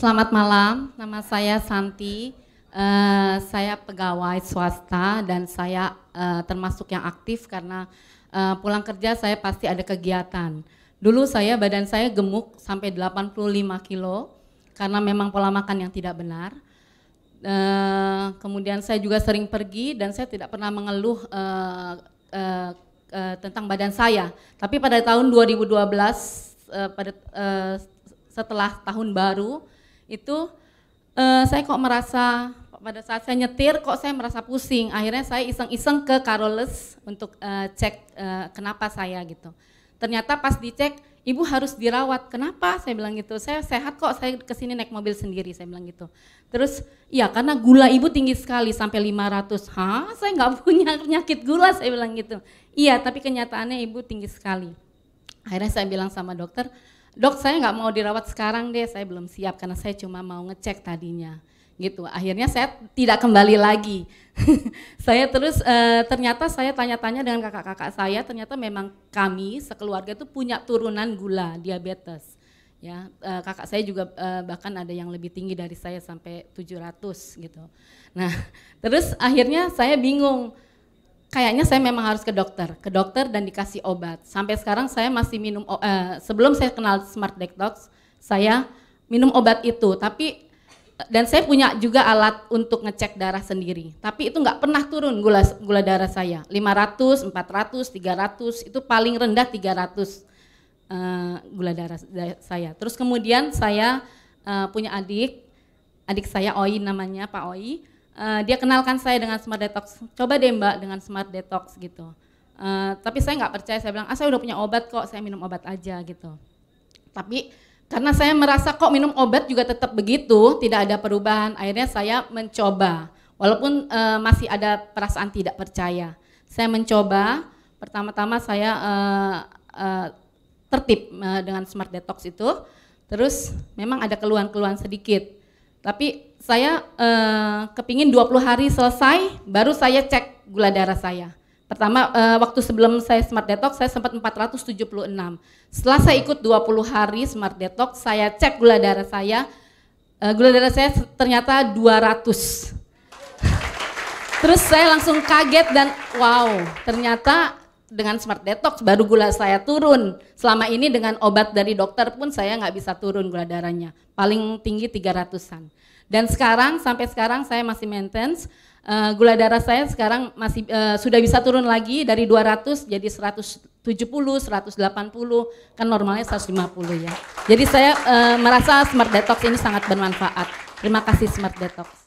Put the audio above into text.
Selamat malam, nama saya Santi. Saya pegawai swasta dan saya termasuk yang aktif karena pulang kerja saya pasti ada kegiatan. Dulu badan saya gemuk sampai 85 kilo karena memang pola makan yang tidak benar. Kemudian saya juga sering pergi dan saya tidak pernah mengeluh tentang badan saya. Tapi pada tahun 2012 setelah tahun baru itu saya kok merasa pada saat saya nyetir kok saya merasa pusing. Akhirnya saya iseng-iseng ke Carolus untuk cek kenapa saya gitu. Ternyata pas dicek, ibu harus dirawat. Kenapa? Saya bilang gitu. Saya sehat kok, saya kesini naik mobil sendiri, saya bilang gitu. Terus, iya karena gula ibu tinggi sekali sampai 500. Hah? Saya nggak punya penyakit gula, saya bilang gitu. Iya, tapi kenyataannya ibu tinggi sekali. Akhirnya saya bilang sama dokter, dok saya nggak mau dirawat sekarang deh, saya belum siap karena saya cuma mau ngecek tadinya. Gitu. Akhirnya saya tidak kembali lagi. Saya terus ternyata saya tanya-tanya dengan kakak-kakak saya, ternyata memang kami sekeluarga itu punya turunan gula, diabetes. Ya, kakak saya juga bahkan ada yang lebih tinggi dari saya sampai 700 gitu. Nah, terus akhirnya saya bingung. Kayaknya saya memang harus ke dokter dan dikasih obat. Sampai sekarang saya masih minum, sebelum saya kenal Smart Detox, saya minum obat itu, dan saya punya juga alat untuk ngecek darah sendiri. Tapi itu nggak pernah turun gula darah saya. 500, 400, 300, itu paling rendah 300 gula darah saya. Terus kemudian saya punya adik saya Oi namanya, Pak Oi. Dia kenalkan saya dengan Smart Detox. Coba deh Mbak dengan Smart Detox gitu. Tapi saya nggak percaya, saya bilang, saya udah punya obat kok, saya minum obat aja gitu. Tapi karena saya merasa kok minum obat juga tetap begitu, tidak ada perubahan. Akhirnya saya mencoba, walaupun masih ada perasaan tidak percaya. Saya mencoba, pertama-tama saya tertib dengan Smart Detox itu. Terus memang ada keluhan-keluhan sedikit. Tapi saya kepingin 20 hari selesai, baru saya cek gula darah saya. Pertama, waktu sebelum saya Smart Detox, saya sempat 476. Setelah saya ikut 20 hari Smart Detox, saya cek gula darah saya ternyata 200. Terus saya langsung kaget dan wow, ternyata dengan Smart Detox baru gula saya turun. Selama ini dengan obat dari dokter pun saya nggak bisa turun gula darahnya. Paling tinggi 300-an. Dan sampai sekarang saya masih maintenance. Gula darah saya sekarang masih sudah bisa turun lagi dari 200 jadi 170, 180, kan normalnya 150 ya. Jadi saya merasa Smart Detox ini sangat bermanfaat. Terima kasih Smart Detox.